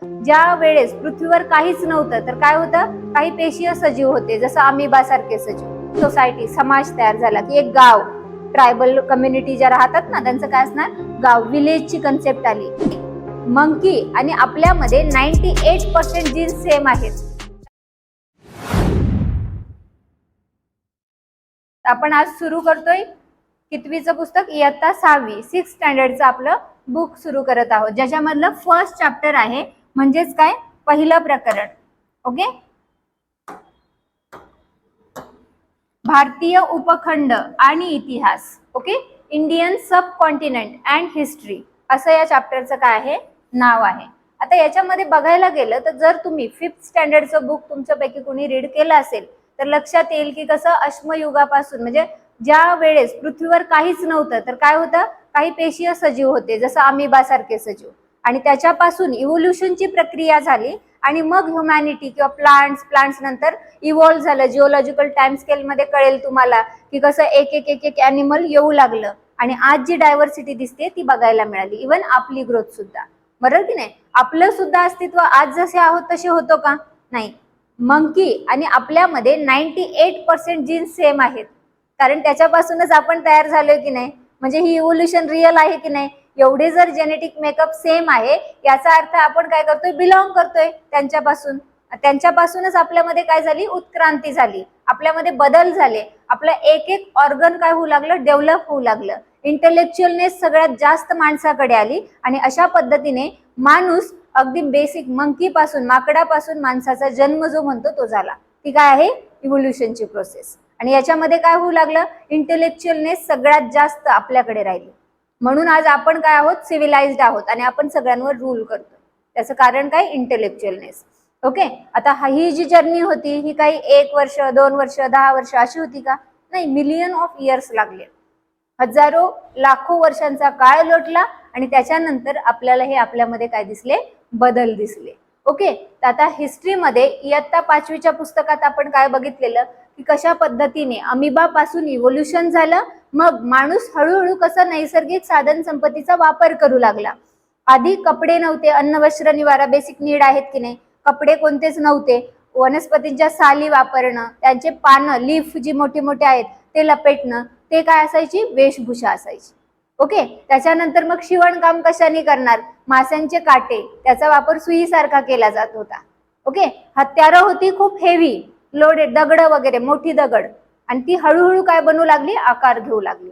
ज्या वेळेस पृथ्वीवर काहीच नव्हतं तर काय होतं, काही पेशीय सजीव होते, जसं अमिबा सारखे सजीव. सोसायटी, समाज तयार झाला की एक गाव, ट्रायबल कम्युनिटी ज्या राहतात ना त्यांचं काय असणार, गाव, विलेजची कन्सेप्ट आली. मंकी आणि आपल्यामध्ये 98% जीन्स सेम आहेत. आपण आज सुरू करतोय कितवीचं पुस्तक, इयत्ता 6वी, 6th स्टँडर्डचं आपलं बुक सुरू करत आहोत, ज्याच्यामधलं फर्स्ट चॅप्टर आहे म्हणजेच काय, पहिलं प्रकरण. ओके, भारतीय उपखंड आणि इतिहास. Okay, Indian sub continent and history असं या चॅप्टरचं काय आहे, नाव आहे. आता याच्यामध्ये बघायला गेलं तर जर तुम्ही 5th स्टँडर्डचं बुक तुमच्यापैकी कोणी रीड केलं असेल तर लक्षात येईल की कसं अश्मयुगापासून, म्हणजे ज्या वेळेस पृथ्वीवर काहीच नव्हतं तर काय होतं, काही पेशीय सजीव होते, जसं अमिबा सारखे सजीव, आणि त्याच्यापासून इव्होल्युशनची प्रक्रिया झाली आणि मग ह्युमॅनिटी किंवा प्लांट्स नंतर इव्हॉल्व्ह झालं. जिओलॉजिकल टाइम स्केल मध्ये कळेल तुम्हाला की कसं एक एक एक एक ॲनिमल येऊ लागलं आणि आज जी डायव्हर्सिटी दिसते ती बघायला मिळाली. इव्हन आपली ग्रोथ सुद्धा, बरोबर की नाही, आपलं सुद्धा अस्तित्व आज जसे आहोत तसे होतो का, नाही. मंकी आणि आपल्यामध्ये 98% जीन्स सेम आहेत, कारण त्याच्यापासूनच आपण तयार झालोय की नाही, म्हणजे ही इव्होल्युशन रिअल आहे की नाही. एवढे जर जेनेटिक मेकअप सेम आहे याचा अर्थ आपण काय करतोय, बिलॉंग करतोय त्यांच्यापासूनच आपल्यामध्ये काय झाली, उत्क्रांती झाली, आपल्यामध्ये बदल झाले, आपलं एक एक ऑर्गन काय होऊ लागलं, डेव्हलप होऊ लागलं. इंटेलेक्च्युअलनेस सगळ्यात जास्त माणसाकडे आली आणि अशा पद्धतीने माणूस अगदी बेसिक मंकी पासून, माकडापासून माणसाचा जन्म जो म्हणतो तो झाला. ती काय आहे, इव्होल्युशनची प्रोसेस. आणि याच्यामध्ये काय होऊ लागलं, इंटेलेक्च्युअलनेस सगळ्यात जास्त आपल्याकडे राहिली, म्हणून आज आपण काय आहोत, सिव्हिलाइज्ड आहोत आणि आपण सगळ्यांवर रूल करतो. त्याचं कारण काय, इंटेलेक्च्युअलनेस. ओके, आता ही जी जर्नी होती ही काही 1 वर्ष 2 वर्ष 10 वर्ष अशी होती का, नाही, मिलियन ऑफ इयर्स लागले, हजारो लाखो वर्षांचा काळ लोटला आणि त्याच्यानंतर आपल्याला हे आपल्यामध्ये काय दिसले, बदल दिसले. ओके, तर आता हिस्ट्रीमध्ये इयत्ता 5वीच्या पुस्तकात आपण काय बघितलेलं की कशा पद्धतीने अमिबा पासून इव्होल्युशन झालं, मग माणूस हळूहळू कसं नैसर्गिक साधन संपत्तीचा वापर करू लागला. आधी कपडे नव्हते, अन्न वस्त्र निवारा बेसिक नीड आहेत की नाही, कपडे कोणतेच नव्हते, वनस्पतींच्या साली वापरणं, त्यांचे पानं, लीफ जी मोठी मोठी आहेत ते लपेटणं, ते काय असायची, वेशभूषा असायची. ओके, त्याच्यानंतर मग शिवणकाम कशाने करणार, माशांचे काटे, त्याचा वापर सुईसारखा केला जात होता. ओके, हत्यारं होती खूप हेवी लोडेड, दगड वगैरे, मोठी दगड, आणि ती हळूहळू काय बनू लागली, आकार घेऊ लागली.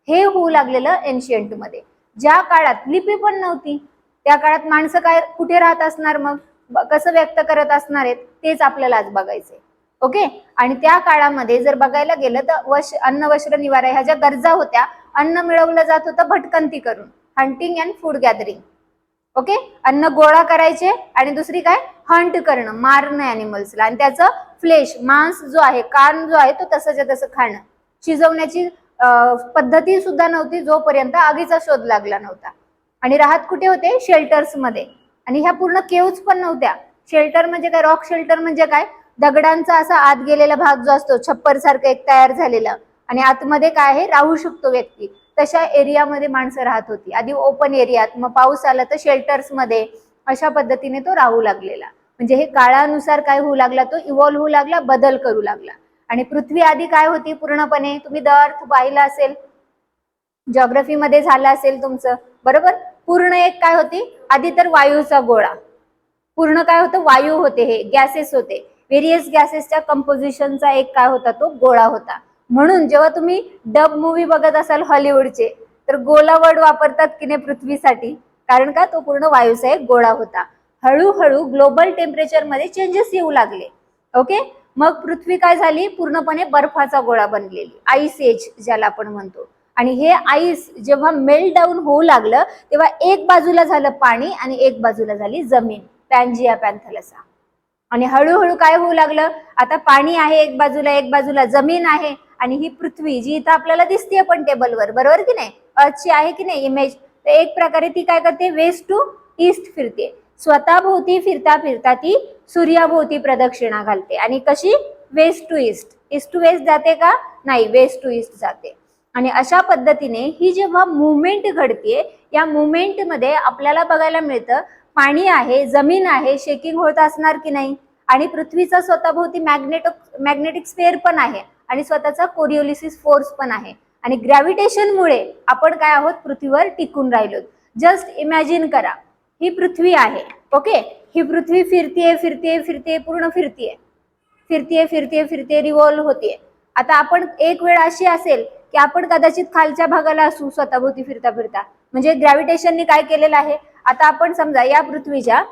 हे होऊ लागलेलं एन्शियंट मध्ये. ज्या काळात लिपी पण नव्हती त्या काळात माणसं काय कुठे राहत असणार, मग कसं व्यक्त करत असणार आहेत तेच आपल्याला आज बघायचंय. ओके, आणि त्या काळामध्ये जर बघायला गेलं तर अन्न वस्त्र निवारा ह्या ज्या गरजा होत्या, अन्न मिळवलं जात होतं भटकंती करून, hunting and food gathering. Okay, अन्न गोळा करायचे आणि दुसरी काय, हंट करणं, मारणं ॲनिमल्सला, आणि त्याचं फ्लेश, मांस जो आहे, कान जो आहे तो तसंच्या तसं खाणं. शिजवण्याची पद्धती सुद्धा नव्हती जोपर्यंत आगीचा शोध लागला नव्हता. आणि राहत कुठे होते, शेल्टर्स मध्ये, आणि ह्या पूर्ण केव्ज पण नव्हत्या. शेल्टर म्हणजे काय, रॉक शेल्टर म्हणजे काय, दगडांचा असा आत गेलेला भाग जो असतो, छप्पर सारखं एक तयार झालेला, आणि आतमध्ये काय आहे, राहू शकतो व्यक्ती, तशा एरियामध्ये माणसं राहत होती. आधी ओपन एरियात, मग पाऊस आला तर शेल्टर्स मध्ये, अशा पद्धतीने तो राहू लागलेला. म्हणजे हे काळानुसार काय होऊ लागला, तो इव्हॉल्व्ह होऊ लागला, बदल करू लागला. आणि पृथ्वी आधी काय होती पूर्णपणे, तुम्ही द अर्थ पाहिलं असेल, जिओग्राफी मध्ये झालं असेल तुमचं, बरोबर, पूर्ण एक काय होती, आधी तर वायूचा गोळा, पूर्ण काय होतं, वायू होते, हे गॅसेस होते, व्हेरियस गॅसेसच्या कंपोजिशनचा एक काय होता, तो गोळा होता. म्हणून जेव्हा तुम्ही डब मूवी बघत असाल हॉलिवूडचे तर गोला वर्ड वापरतात की नाही पृथ्वीसाठी, कारण का, तो पूर्ण वायूचा एक गोळा होता. हळूहळू ग्लोबल टेम्परेचर मध्ये चेंजेस येऊ लागले. ओके, मग पृथ्वी काय झाली, पूर्णपणे बर्फाचा गोळा बनलेली, आईस एज ज्याला आपण म्हणतो. आणि हे आईस जेव्हा मेल्ट डाऊन होऊ लागलं तेव्हा एक बाजूला झालं पाणी आणि एक बाजूला झाली जमीन, पॅन्जिया पॅन्थलसा. आणि हळूहळू काय होऊ लागलं, आता पाणी आहे एक बाजूला जमीन आहे, आणि ही पृथ्वी जी इथं आपल्याला दिसते पण टेबलवर, बरोबर की नाही, अर्थची आहे की नाही इमेज, तर एक प्रकारे ती काय करते, वेस्ट टू ईस्ट फिरते, स्वतः भोवती फिरता फिरता ती सूर्याभोवती प्रदक्षिणा घालते. आणि कशी, west to east, east to west जाते का, नाही, वेस्ट टू ईस्ट जाते. आणि अशा पद्धतीने ही जेव्हा मुवमेंट घडते, या मुवमेंट मध्ये आपल्याला बघायला मिळतं पाणी आहे, जमीन आहे, शेकिंग होत असणार की नाही, आणि पृथ्वीचा स्वतःभोवती मॅग्नेटिक स्फेअर पण आहे आणि स्वतःचा कोरिओलिसिस फोर्स पण आहे, आणि ग्रॅव्हिटेशनमुळे आपण काय आहोत, पृथ्वीवर टिकून राहिलो. जस्ट इमॅजिन करा, ही पृथ्वी आहे, ओके, ही पृथ्वी फिरतीये फिरतीये फिरतीये पूर्ण फिरतीये फिरतीये फिरतीये फिरतीये रिव्हॉल्व होतीये. आता आपण एक वेळ अशी असेल की आपण कदाचित खालच्या भागाला असू स्वतःभोवती फिरता फिरता, म्हणजे ग्रॅव्हिटेशनने काय केलेलं आहे, आता आपण समजा या पृथ्वीच्या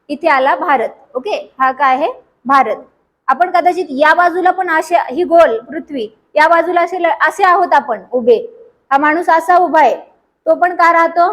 इथे आला भारत, ओके, हा काय आहे भारत, आपण कदाचित या बाजूला पण असे, ही गोल पृथ्वी, या बाजूला असे आहोत आपण उभे, हा माणूस असा उभा आहे, तो पण का राहतो,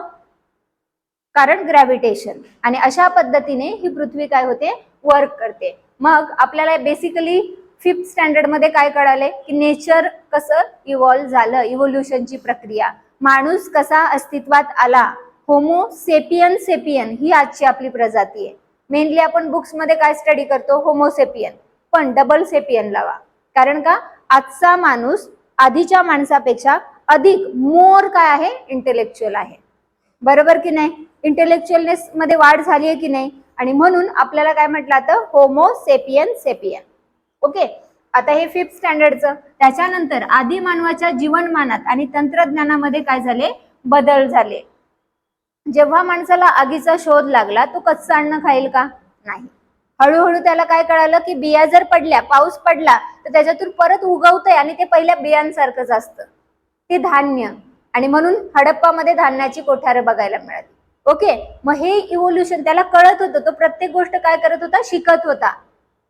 कारण ग्रॅव्हिटेशन. आणि अशा पद्धतीने ही पृथ्वी काय होते, वर्क करते. मग आपल्याला बेसिकली 5th स्टँडर्ड मध्ये काय कळाले की नेचर कसं इव्हॉल्व्ह झालं, इव्होल्युशनची प्रक्रिया, माणूस कसा अस्तित्वात आला, होमो सेपियन सेपियन ही आजची आपली प्रजाती आहे. मेनली आपण बुक्स मध्ये काय स्टडी करतो, होमो सेपियन, पण डबल सेपियन लावा, कारण का आजचा माणूस आधीच्या माणसापेक्षा अधिक मोर काय आहे, इंटेलेक्च्युअल आहे, बरोबर की नाही, इंटेलेक्च्युअलनेस मध्ये वाढ झाली आहे की नाही, आणि म्हणून आपल्याला काय म्हटलं तर होमो सेपियन सेपियन. ओके, आता हे 5th स्टँडर्डचं. त्याच्यानंतर आदी मानवाच्या जीवनमानात आणि तंत्रज्ञानामध्ये काय झाले, बदल झाले. जेव्हा माणसाला आगीचा शोध लागला, तो कच्चं अन्न खाईल का, नाही, हळूहळू त्याला काय कळालं की बिया जर पडल्या, पाऊस पडला तर त्याच्यातून परत उगवतंय आणि ते पहिल्या बियांसारखंच असतं, ते धान्य, आणि म्हणून हडप्पामध्ये धान्याची कोठारं बघायला मिळाली. ओके, मग हे इव्होल्युशन त्याला कळत होतं, तो प्रत्येक गोष्ट काय करत होता, शिकत होता.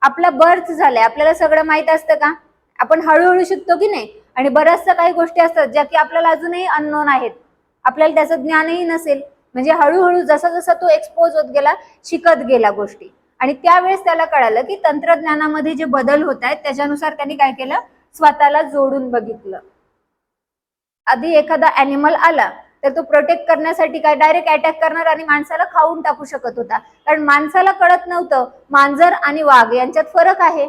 आपला बर्थ झालाय, आपल्याला सगळं माहित असतं का, आपण हळूहळू शिकतो की नाही, आणि बऱ्याचशा काही गोष्टी असतात ज्या की आपल्याला अजूनही अननोन आहेत, आपल्याला त्याचं ज्ञानही नसेल, म्हणजे हळूहळू जसा जसा तो एक्सपोज होत गेला, शिकत गेला गोष्टी, आणि त्यावेळेस त्याला कळालं की तंत्रज्ञानामध्ये जे बदल होत आहेत त्याच्यानुसार त्यांनी काय केलं, स्वतःला जोडून बघितलं. आधी एखादा ॲनिमल आला तर तो प्रोटेक्ट करण्यासाठी काय डायरेक्ट अटॅक करणार आणि माणसाला खाऊन टाकू शकत होता, कारण माणसाला कळत नव्हतं मांजर आणि वाघ यांच्यात फरक आहे,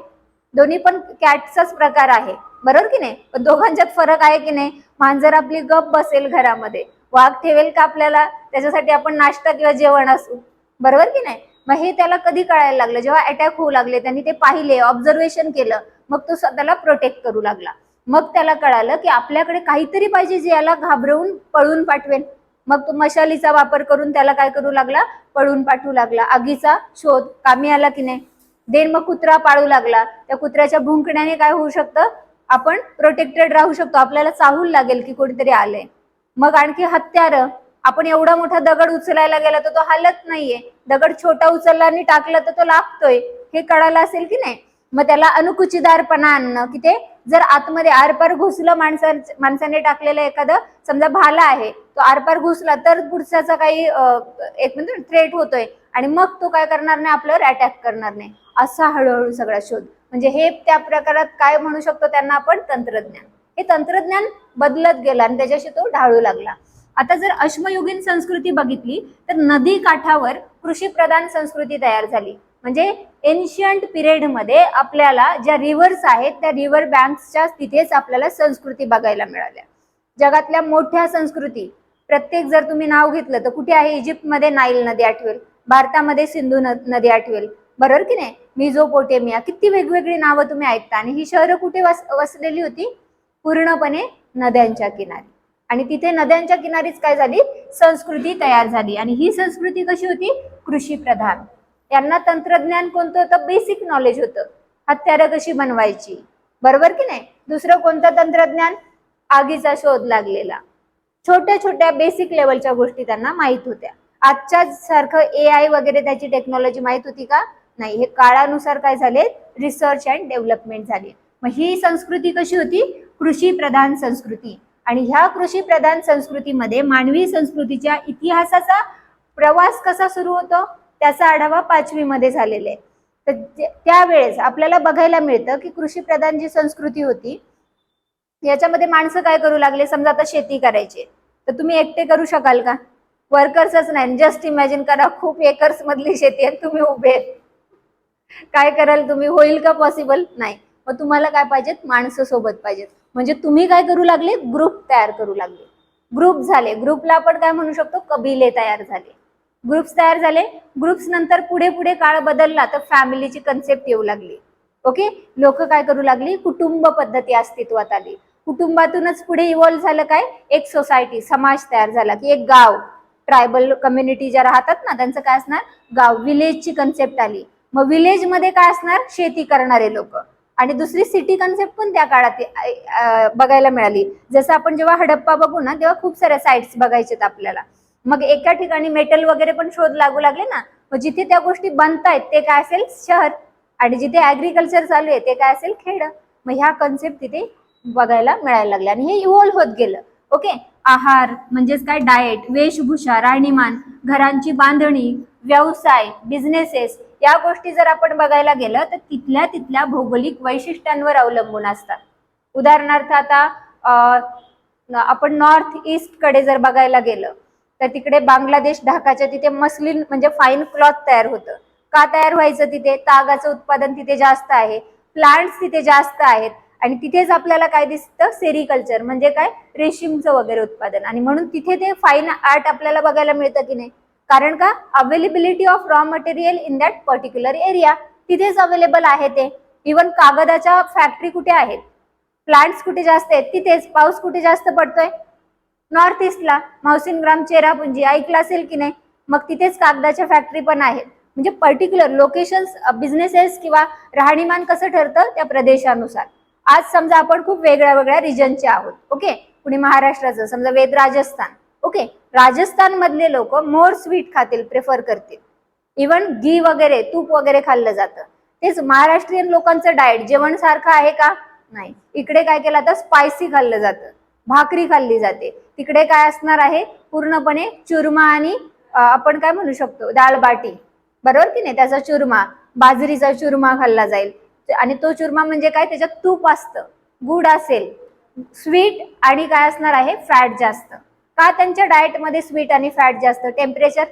दोन्ही पण कॅटचाच प्रकार आहे, बरोबर की नाही, पण दोघांच्यात फरक आहे की नाही. मांजर आपली गप बसेल घरामध्ये, वाघ ठेवेल का आपल्याला, त्याच्यासाठी आपण नाश्ता किंवा जेवण असू, बरोबर की नाही. मग हे त्याला कधी कळायला लागलं, जेव्हा अटॅक होऊ लागले, त्यांनी ते पाहिले, ऑब्झर्वेशन केलं, मग तो स्वतःला प्रोटेक्ट करू लागला. मग त्याला कळालं की आपल्याकडे काहीतरी पाहिजे जे याला घाबरवून पळून पाठवेल, मग तो मशालीचा वापर करून त्याला काय करू लागला, पळून पाठवू लागला. आगीचा शोध कामी आला की नाही. देन मग कुत्रा पाळू लागला, त्या कुत्र्याच्या भुंकण्याने काय होऊ शकतं, आपण प्रोटेक्टेड राहू शकतो, आपल्याला चाहूल लागेल की कोणीतरी आलंय. मग आणखी हत्यार, आपण एवढा मोठा दगड उचलायला गेला तर तो हलत नाहीये, दगड छोटा उचलला आणि टाकला तर तो लागतोय, हे कळालं असेल की नाही. मग त्याला अनुकुचीदारपणा आणणं, की ते जर आतमध्ये आरपार घुसलं, माणसाने टाकलेलं एखादं समजा भाला आहे, तो आरपार घुसला तर पुढच्याचा काही एक म्हणजे थ्रेट होतोय, आणि मग तो काय करणार नाही, आपल्यावर अटॅक करणार नाही, असा हळूहळू सगळा शोध. म्हणजे हे त्या प्रकारात काय म्हणू शकतो त्यांना आपण, तंत्रज्ञान. हे तंत्रज्ञान बदलत गेलं आणि त्याच्याशी तो ढाळू लागला. आता जर अश्मयुगीन संस्कृती बघितली तर नदी काठावर कृषी प्रधान संस्कृती तयार झाली. म्हणजे एन्शियंट पिरियड मध्ये आपल्याला ज्या रिव्हर्स आहेत त्या रिव्हर बँक्सच्या तिथेच आपल्याला संस्कृती बघायला मिळाल्या. जगातल्या मोठ्या संस्कृती प्रत्येक जर तुम्ही नाव घेतलं तर कुठे आहे, इजिप्तमध्ये नाईल नदी आठवेल, भारतामध्ये सिंधू नदी आठवेल, बरोबर की नाही, मिझोपोटेमिया, किती वेगवेगळी नावं तुम्ही ऐकता. आणि ही शहरं कुठे वसलेली होती, पूर्णपणे नद्यांच्या किनारी, आणि तिथे नद्यांच्या किनारीच काय झाली, संस्कृती तयार झाली. आणि ही संस्कृती कशी होती, कृषी प्रधान. यांना तंत्रज्ञान कोणतं होतं, बेसिक नॉलेज होतं, हत्यारं कशी बनवायची, बरोबर की नाही. दुसरं कोणतं तंत्रज्ञान, आगीचा शोध लागलेला, छोट्या छोट्या बेसिक लेवलच्या गोष्टी त्यांना माहित होत्या. आजच्या सारखं AI वगैरे त्याची टेक्नॉलॉजी माहित होती का, नाही. हे काळानुसार काय झाले, रिसर्च अँड डेव्हलपमेंट झाली. मग ही संस्कृती कशी होती, कृषी प्रधान संस्कृती. आणि ह्या कृषी प्रधान संस्कृतीमध्ये मानवी संस्कृतीच्या इतिहासाचा प्रवास कसा सुरू होतो त्याचा आढावा 5वी मध्ये झालेला आहे. तर त्यावेळेस आपल्याला बघायला मिळतं की कृषी प्रधान जी संस्कृती होती याच्यामध्ये माणसं काय करू लागले, समजा आता शेती करायची तर तुम्ही एकटे करू शकाल का, वर्कर्सच नाही. जस्ट इमॅजिन करा, खूप एकर्स मधली शेती आहे, तुम्ही उभे आहेत, काय कराल तुम्ही, होईल का पॉसिबल, नाही. मग तुम्हाला काय पाहिजेत, माणसं सोबत पाहिजेत. म्हणजे तुम्ही काय करू लागले, ग्रुप तयार करू लागले, ग्रुप झाले. ग्रुपला आपण काय म्हणू शकतो, कबिले तयार झाले. ग्रुप्स तयार झाले. ग्रुप्स नंतर पुढे पुढे काळ बदलला तर फॅमिलीची कन्सेप्ट येऊ लागली. ओके, लोक काय करू लागली, कुटुंब पद्धती अस्तित्वात आली. कुटुंबातूनच पुढे इव्हॉल्व्ह झालं काय, एक सोसायटी, समाज तयार झाला की एक गाव, ट्रायबल कम्युनिटी ज्या राहतात ना त्यांचं काय असणार, गाव, विलेजची कन्सेप्ट आली. मग विलेज मध्ये काय असणार, शेती करणारे लोक. आणि दुसरी सिटी कन्सेप्ट पण त्या काळात बघायला मिळाली. जसं आपण जेव्हा हडप्पा बघू ना तेव्हा खूप साऱ्या साइट्स बघायच्यात आपल्याला. मग एका ठिकाणी मेटल वगैरे पण शोध लागू लागले ना, मग जिथे त्या गोष्टी बनतायत ते काय असेल, शहर, आणि जिथे ऍग्रिकल्चर चालू आहे ते काय असेल, खेड. मग ह्या कन्सेप्ट तिथे बघायला मिळायला लागल्या आणि हे इव्हॉल्व्ह होत गेलं. ओके, आहार म्हणजेच काय, डाएट, वेशभूषा, राहणीमान, घरांची बांधणी, व्यवसाय, बिझनेसेस, या गोष्टी जर आपण बघायला गेलं तर तिथल्या भौगोलिक वैशिष्ट्यांवर अवलंबून असतात. उदाहरणार्थ आता आपण नॉर्थ ईस्ट कडे जर बघायला गेलं तर तिकडे बांगलादेश, ढाकाच्या तिथे मस्लिन म्हणजे फाईन क्लॉथ तयार होतं. का तयार व्हायचं तिथे, तागाचं उत्पादन तिथे जास्त आहे, प्लांट्स तिथे जास्त आहेत, आणि तिथेच आपल्याला काय दिसतं, सेरिकल्चर म्हणजे काय, रेशीमचं वगैरे उत्पादन. आणि म्हणून तिथे ते फाईन आर्ट आपल्याला बघायला मिळतं की नाही, कारण का, availability of raw material in that particular area, तिथेच अवेलेबल आहे ते. इव्हन कागदाच्या फॅक्टरी कुठे आहेत, प्लांट्स कुठे जास्त आहेत, तिथेच. पाऊस कुठे जास्त पडतोय, नॉर्थ ईस्टला, मौसिनग्राम, चेरापुंजी ऐकलं असेल की नाही, मग तिथेच कागदाच्या फॅक्टरी पण आहेत. म्हणजे पर्टिक्युलर लोकेशन्स, बिझनेसेस किंवा राहणीमान कसं ठरतं, त्या प्रदेशानुसार. आज समजा आपण खूप वेगळ्या वेगळ्या रिजनचे आहोत. ओके, कुणी महाराष्ट्राचं, समजा वेद राजस्थान. ओके, राजस्थान मधले लोक मोर स्वीट खातील, प्रेफर करतील. इव्हन घी वगैरे, तूप वगैरे खाल्लं जातं. तेच महाराष्ट्रीयन लोकांचं डाएट जेवण सारखं आहे का, नाही. इकडे काय केलं तर स्पायसी खाल्लं जातं, भाकरी खाल्ली जाते. तिकडे काय असणार आहे, पूर्णपणे चुरमा आणि आपण काय म्हणू शकतो, दाल बाटी, बरोबर की नाही, त्याचा चुरमा, बाजरीचा चुरमा खाल्ला जाईल. आणि तो चुरमा म्हणजे काय, त्याच्यात तूप असतं, गुड असेल, स्वीट आणि काय असणार आहे, फॅट जास्त. का त्यांच्या डाएट मध्ये स्वीट आणि फॅट जास्त, टेम्परेचर,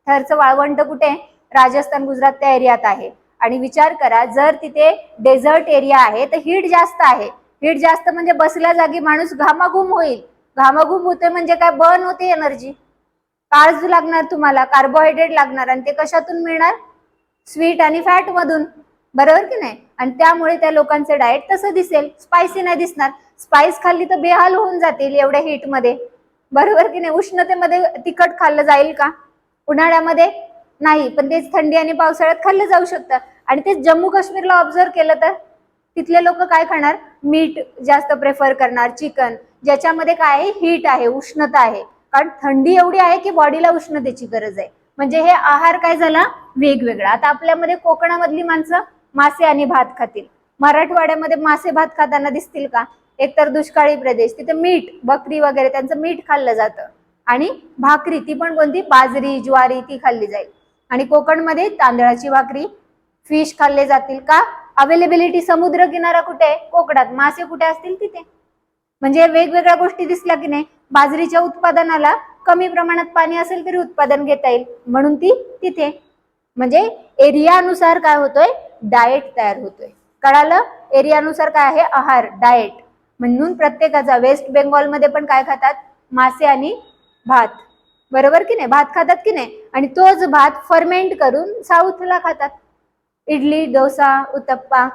थरचं वाळवंट कुठे, राजस्थान, गुजरात त्या एरियात आहे. आणि विचार करा, जर तिथे डेझर्ट एरिया आहे तर हीट जास्त आहे. हीट जास्त म्हणजे बसल्या जागी माणूस घामाघूम होईल. घामाघूम होते म्हणजे काय, बर्न होते एनर्जी, कार्ब्स लागणार तुम्हाला, कार्बोहायड्रेट लागणार, आणि ते कशातून मिळणार, स्वीट आणि फॅट मधून, बरोबर की नाही. आणि त्यामुळे त्या लोकांचे डाएट तसं दिसेल, स्पायसी नाही दिसणार. स्पाइस खाल्ली तर बेहाल होऊन जातील एवढ्या हीट मध्ये, बरोबर की नाही. उष्णतेमध्ये तिखट खाल्लं जाईल का, उन्हाळ्यामध्ये नाही, पण तेच थंडी आणि पावसाळ्यात खाल्लं जाऊ शकतं. आणि तेच जम्मू काश्मीरला ऑब्झर्व केलं तर तिथले लोक काय खाणार, मीठ जास्त प्रेफर करणार, चिकन, ज्याच्यामध्ये काय आहे, हीट आहे, उष्णता आहे. कारण थंडी एवढी आहे की बॉडीला उष्णतेची गरज आहे. म्हणजे हे आहार काय झाला, वेगवेगळा. आता आपल्यामध्ये कोकणामधली माणसं मासे आणि भात खातील, मराठवाड्यामध्ये मासे भात खाताना दिसतील का, एकतर दुष्काळी प्रदेश, तिथे मीठ, बकरी वगैरे त्यांचं मीठ खाल्लं जातं. आणि भाकरी, ती पण कोणती, बाजरी, ज्वारी, ती खाल्ली जाईल. आणि कोकणमध्ये तांदळाची भाकरी, फिश खाल्ले जातील. का, अवेलेबिलिटी, समुद्र किनारा कुठे, कोकणात, मासे कुठे असतील तिथे. म्हणजे वेगवेगळ्या गोष्टी दिसल्या की नाही. बाजरीच्या उत्पादनाला कमी प्रमाणात पाणी असेल तरी उत्पादन घेता येईल, म्हणून ती तिथे. म्हणजे एरियानुसार काय होतोय, डाएट तयार होतोय. कळालं, एरियानुसार काय आहे, आहार, डाएट. म्हणून प्रत्येकाचा, वेस्ट बेंगॉल मध्ये पण काय खातात, मासे आणि भात, बरोबर की नाही, भात खातात की नाही. आणि तोच भात फर्मेंट करून साऊथला खातात, इडली, डोसा, उत्तप्पा,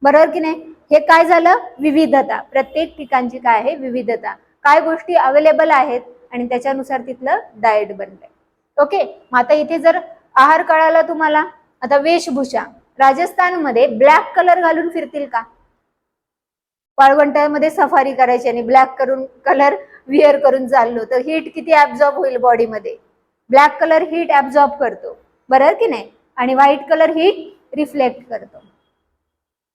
बरोबर की नाही. हे काय झालं, विविधता, प्रत्येक ठिकाणची काय आहे, विविधता, काय गोष्टी अवेलेबल आहेत आणि त्याच्यानुसार तिथलं डाएट बनलंय. ओके, मग आता इथे जर आहार कळाला तुम्हाला. आता वेशभूषा, राजस्थानमध्ये ब्लॅक कलर घालून फिरतील का, वाळवंटामध्ये सफारी करायची आणि ब्लॅक करून कलर विअर करून चाललो तर हीट किती ऍब्झॉर्ब होईल बॉडीमध्ये. ब्लॅक कलर हीट ऍब्झॉर्ब करतो, बरोबर की नाही. आणि व्हाईट कलर हीट रिफ्लेक्ट करतो.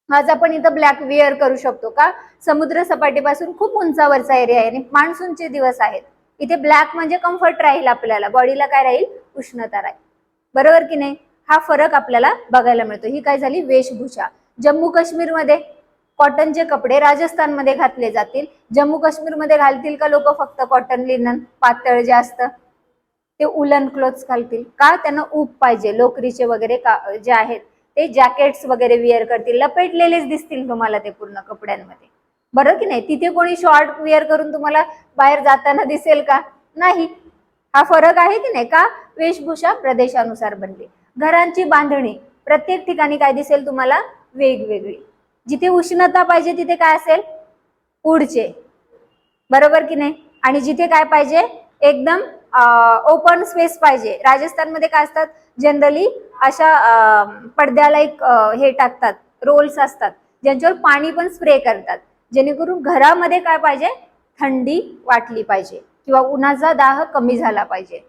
आज आपण इथं ब्लॅक विअर करू शकतो का, समुद्र सपाटीपासून खूप उंचावरचा एरिया आहे आणि मान्सूनचे दिवस आहेत. इथे ब्लॅक म्हणजे कम्फर्ट राहील, आपल्याला बॉडीला काय राहील, उष्णता राहील, बरोबर की नाही. हा फरक आपल्याला बघायला मिळतो. ही काय झाली, वेशभूषा. जम्मू काश्मीरमध्ये कॉटनचे कपडे राजस्थानमध्ये घातले जातील. जम्मू काश्मीरमध्ये घालतील का लोक फक्त कॉटन, लिनन, पातळ जे असतं ते उलन क्लोथ्स घालतील. का, त्यांना ऊब पाहिजे, लोकरीचे वगैरे जे आहेत ते जॅकेट्स वगैरे विअर करतील, लपेटलेलेच दिसतील तुम्हाला ते पूर्ण कपड्यांमध्ये, बरोबर की नाही. तिथे कोणी शॉर्ट विअर करून तुम्हाला बाहेर जाताना दिसेल का, नाही. हा फरक आहे की नाही का? वेशभूषा प्रदेशानुसार बनली. घरांची बांधणी प्रत्येक ठिकाणी काय दिसेल तुम्हाला? वेगवेगळी. जिथे उष्णता पाहिजे तिथे काय असेल? उडचे, बरोबर की नाही? आणि जिथे काय पाहिजे? एकदम ओपन स्पेस पाहिजे. राजस्थानमध्ये काय असतात जनरली? अशा पडद्याला एक हे टाकतात, रोल्स असतात ज्यांच्यावर पाणी पण स्प्रे करतात, जेणेकरून घरामध्ये काय पाहिजे? थंडी वाटली पाहिजे किंवा उन्हाचा दाह कमी झाला पाहिजे.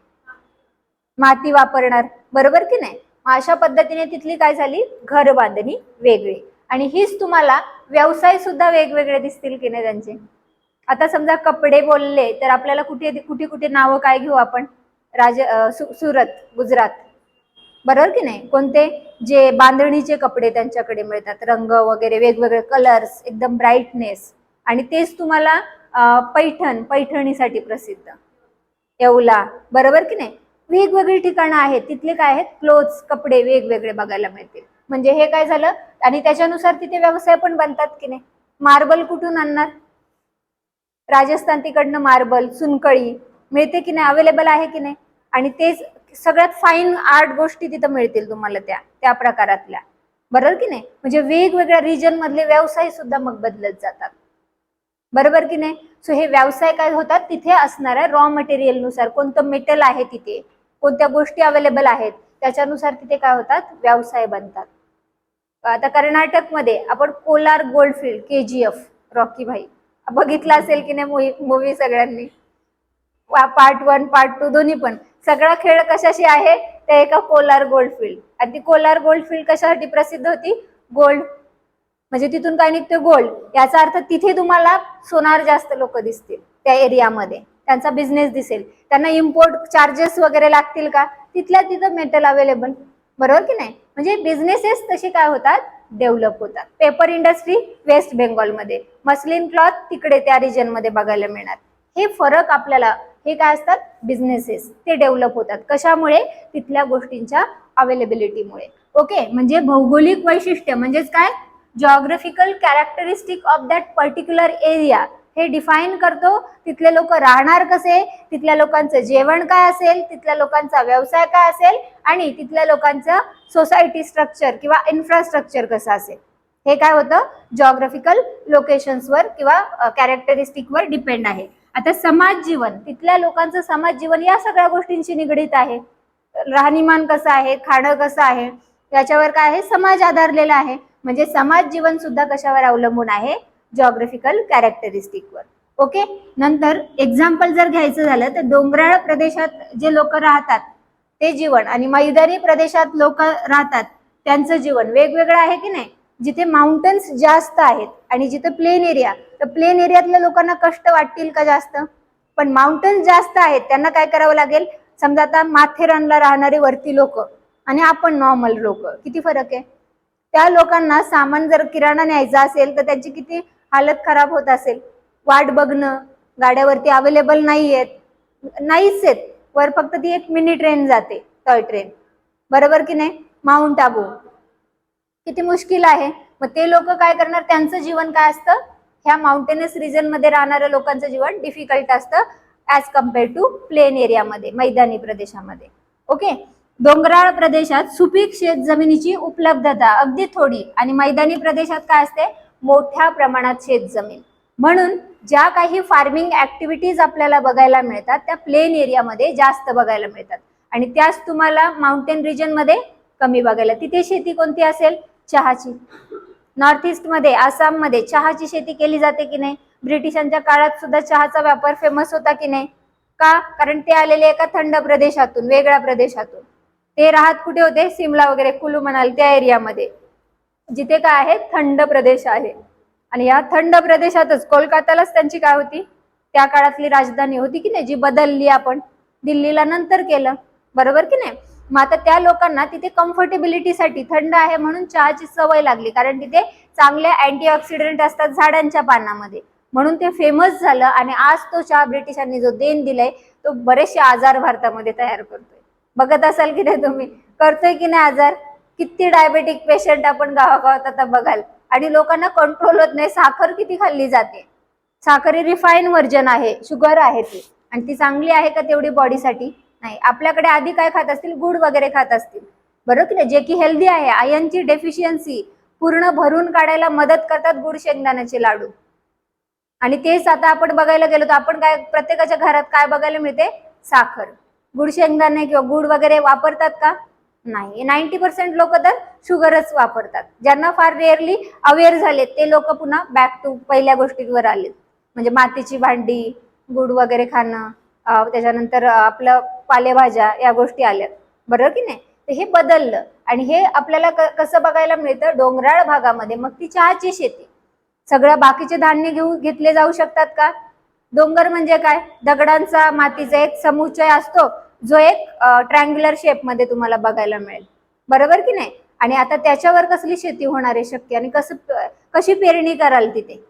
माती वापरणार, बरोबर की नाही? अशा पद्धतीने तिथली काय झाली? घर बांधणी वेगळी. आणि हीच तुम्हाला व्यवसाय सुद्धा वेगवेगळे दिसतील की नाही त्यांचे. आता समजा कपडे बोलले तर आपल्याला कुठे कुठे कुठे नावं काय घेऊ आपण? सुरत, गुजरात, बरोबर की नाही? कोणते? जे बांधणीचे कपडे त्यांच्याकडे मिळतात, रंग वगैरे वेगवेगळे कलर्स, एकदम ब्राईटनेस. आणि तेच तुम्हाला पैठणीसाठी प्रसिद्ध, येवला, बरोबर की नाही? वेगवेगळी ठिकाणं आहेत, तिथले काय आहेत? क्लोथ्स, कपडे वेगवेगळे बघायला मिळतील. म्हणजे हे काय झालं? आणि त्याच्यानुसार तिथे व्यवसाय पण बनतात की नाही? मार्बल कुठून आणणार? राजस्थान, तिकडनं मार्बल, चुनकळी मिळते की नाही? अवेलेबल आहे की नाही? आणि तेच सगळ्यात फाईन आर्ट गोष्टी तिथं मिळतील तुम्हाला त्या त्या प्रकारातल्या, बरोबर की नाही? म्हणजे वेगवेगळ्या रिजन मधले व्यवसाय सुद्धा मग बदलत जातात, बरोबर की नाही? सो हे व्यवसाय काय होतात? तिथे असणाऱ्या रॉ मटेरियल नुसार, कोणतं मेटल आहे तिथे, कोणत्या गोष्टी अवेलेबल आहेत, त्याच्यानुसार तिथे काय होतात? व्यवसाय बनतात. आता कर्नाटकमध्ये आपण कोलार गोल्डफील्ड, KGF, रॉकी भाई बघितला असेल की नाही मूवी सगळ्यांनी? पार्ट 1 पार्ट 2 दोन्ही पण. सगळा खेळ कशाशी आहे? त्या एका कोलार गोल्डफील्ड. आणि ती कोलार गोल्डफील्ड कशासाठी प्रसिद्ध होती? गोल्ड, म्हणजे तिथून काय निघतं? गोल्ड. याचा अर्थ तिथे तुम्हाला सोनार जास्त लोक दिसतील त्या एरियामध्ये, त्यांचा बिझनेस दिसेल. त्यांना इम्पोर्ट चार्जेस वगैरे लागतील का? तिथल्या तिथं मेटल अवेलेबल, बरोबर की नाही? म्हणजे बिझनेसेस तसे काय होतात? डेव्हलप होतात. पेपर इंडस्ट्री वेस्ट बेंगॉलमध्ये, मस्लिन क्लॉथ तिकडे त्या रिजन मध्ये बघायला मिळणार. हे फरक आपल्याला, हे काय असतात? बिझनेसेस, ते डेव्हलप होतात. कशामुळे? तिथल्या गोष्टींच्या अवेलेबिलिटीमुळे. ओके, म्हणजे भौगोलिक वैशिष्ट्य म्हणजेच काय? Geographical characteristic of that particular area हे डिफाईन करतो. तिथले लोक राहणार कसे, तिथल्या लोकांचं जेवण काय असेल, तिथल्या लोकांचा व्यवसाय काय असेल, आणि तिथल्या लोकांचं सोसायटी स्ट्रक्चर किंवा इन्फ्रास्ट्रक्चर कसं असेल, हे काय होतं? जॉग्राफिकल लोकेशन्सवर किंवा कॅरेक्टरिस्टिकवर डिपेंड आहे. आता समाज जीवन, तिथल्या लोकांचं समाज जीवन या सगळ्या गोष्टींशी निगडीत आहे. राहणीमान कसं आहे, खाणं कसं आहे, याच्यावर काय आहे? समाज आधारलेला आहे. म्हणजे समाज जीवन सुद्धा कशावर अवलंबून आहे? जॉग्राफिकल कॅरेक्टरिस्टिकवर. ओके, नंतर एक्झाम्पल जर घ्यायचं झालं तर डोंगराळ प्रदेशात जे लोक राहतात ते जीवन आणि मैदानी प्रदेशात लोक राहतात त्यांचं जीवन वेगवेगळं आहे की नाही? जिथे माउंटन्स जास्त आहेत आणि जिथे प्लेन एरिया, तर प्लेन एरियातल्या लोकांना कष्ट वाटतील का जास्त? पण माउंटन्स जास्त आहेत त्यांना काय करावं लागेल? समजा आता माथेरानला राहणारे वरती लोक आणि आपण नॉर्मल लोक, किती फरक आहे? त्या लोकांना सामान जर किराणा न्यायचा असेल तर त्यांची किती हालत खराब होत असेल. वाट बघणं, गाड्यावरती अवेलेबल नाहीच आहेत, वर फक्त ती एक मिनी ट्रेन जाते, टॉय ट्रेन, बरोबर की नाही? माउंट आबू किती मुश्किल आहे. मग ते लोक काय करणार? त्यांचं जीवन काय असतं? ह्या माउंटेनस रिजन मध्ये राहणाऱ्या लोकांचं जीवन डिफिकल्ट असतं ऍज कम्पेअर टू प्लेन एरियामध्ये, मैदानी प्रदेशामध्ये. ओके, डोंगराळ प्रदेशात सुपीक शेत जमिनीची उपलब्धता अगदी थोडी आणि मैदानी प्रदेशात काय असते? मोठ्या प्रमाणात शेत जमीन. म्हणून ज्या काही फार्मिंग ऍक्टिव्हिटीज आपल्याला बघायला मिळतात त्या प्लेन एरियामध्ये जास्त बघायला मिळतात आणि त्याच तुम्हाला माउंटेन रिजन मध्ये कमी बघायला. तिथे शेती कोणती असेल? चहाची. नॉर्थ ईस्ट मध्ये, आसाम मध्ये चहाची शेती केली जाते की नाही? ब्रिटिशांच्या काळात सुद्धा चहाचा व्यापार फेमस होता की नाही? का? कारण ते आलेले एका थंड प्रदेशातून, वेगळ्या प्रदेशातून. ते राहत कुठे होते? सिमला वगैरे, कुलू मनाली त्या एरियामध्ये, जिथे काय आहे? थंड प्रदेश आहे. आणि या थंड प्रदेशातच कोलकातालाच त्यांची काय होती? त्या काळातली राजधानी होती की नाही, जी बदलली आपण, दिल्लीला नंतर केलं, बरोबर की नाही? मग आता त्या लोकांना तिथे कम्फर्टेबिलिटीसाठी थंड आहे म्हणून चहाची सवय लागली, कारण तिथे चांगले अँटीऑक्सिडंट असतात झाडांच्या पानामध्ये, म्हणून ते फेमस झालं. आणि आज तो चहा ब्रिटिशांनी जो देण दिलाय तो बरेचसे आजार भारतामध्ये तयार करतोय. बघत असाल की नाही तुम्ही? करतोय की नाही आजार? किती डायबेटिक पेशंट आपण गावागावात आता बघाल. आणि लोकांना कंट्रोल होत नाही. साखर किती खाल्ली जाते? साखर रिफाईन व्हर्जन आहे, शुगर आहे ती, आणि ती चांगली आहे का तेवढी बॉडीसाठी? नाही. आपल्याकडे आधी काय खात असतील? गुड वगैरे खात असतील, बरोबर की नाही, जे की हेल्दी आहे. आयर्नची डेफिशियन्सी पूर्ण भरून काढायला मदत करतात गुड शेंगदाण्याचे लाडू. आणि तेच आता आपण बघायला गेलो तर आपण काय प्रत्येकाच्या घरात काय बघायला मिळते? साखर. गुड शेंगदाणे किंवा गुड वगैरे वापरतात का? नाही. 90% लोक तर शुगरच वापरतात. ज्यांना फार रेअरली अवेअर झालेत ते लोक पुन्हा बॅक टू पहिल्या गोष्टींवर आलेत, म्हणजे मातीची भांडी, गुड वगैरे खाणं, त्याच्यानंतर आपलं पालेभाज्या, या गोष्टी आल्यात, बरोबर की नाही. तर हे बदललं. आणि हे आपल्याला कसं बघायला मिळतं? डोंगराळ भागामध्ये मग ती चहाची शेती. सगळं बाकीचे धान्य घेतले जाऊ शकतात का? डोंगर म्हणजे काय? दगडांचा, मातीचा एक समुच्चय असतो, जो एक ट्रँग्युलर शेप मध्ये तुम्हाला बघायला मिळेल, बरोबर की नाही. आणि आता त्याच्यावर कसली शेती होणार आहे शक्य, आणि कशी पेरणी कराल तिथे?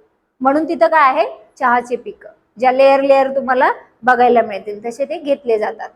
म्हणून तिथं काय आहे? चहाचे पिकं, ज्या लेअर तुम्हाला बघायला मिळतील तसे ते घेतले जातात.